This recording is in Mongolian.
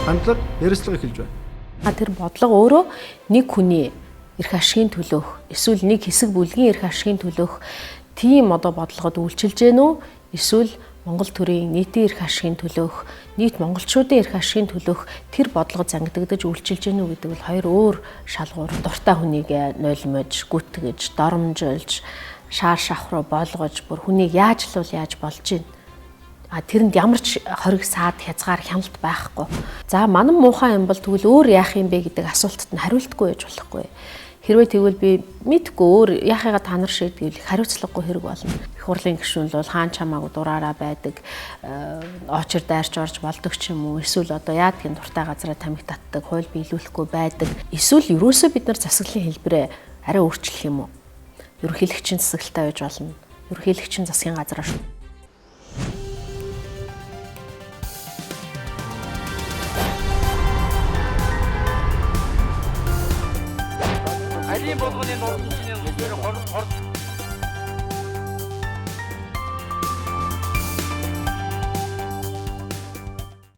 хандлага, ярилцлага эхэлж байна. Тэр бодлого өөрөө нэг хүний эрх ашигын төлөөх эсвэл нэг хэсэг бүлгийн эрх ашигын төлөөх тийм одоо бодлогод үйлчилж гэнэ үү? Эсвэл Монгол төрийн нийтийн эрх ашигын төлөөх, нийт монголчуудын эрх ашигын төлөөх тэр бодлого зангидагдаж үйлчилж гэнэ үү гэдэг бол хоёр өөр шалгуур. Дуртай хүнийг нойлмож, гүтгэж, доромжилж, шаар шахруу болгож, бүр хүнийг яаж л яаж болж гин. Тэрэнд ямар ч хориг саад хязгаар хяналт байхгүй. За манан муухай юм бол тэгвэл өөр яах юм бэ гэдэг асуултад нь хариултгүй байж болохгүй. Хэрвээ тэгвэл би мэдгүй өөр яахыгаа та нар шиг гэвэл хариуцлагагүй хэрэг болно. Их хурлын гишүүн бол хаан чамаагүй дураараа байдаг, очир дайрч орж болдог ч юм уу. Эсвэл одоо яадгийн дуртай газараа тамхи татдаг, хууль биелүүлэхгүй байдаг. Эсвэл ерөөсөө бид нар засаглалын хэлбэрээ арай өөрчлөх юм уу? Ерөнхийлөгчийн засаглалтай байж болно. Ерөнхийлөгчийн засгийн газараа шүү. Алин болгоны нууцны нөхөр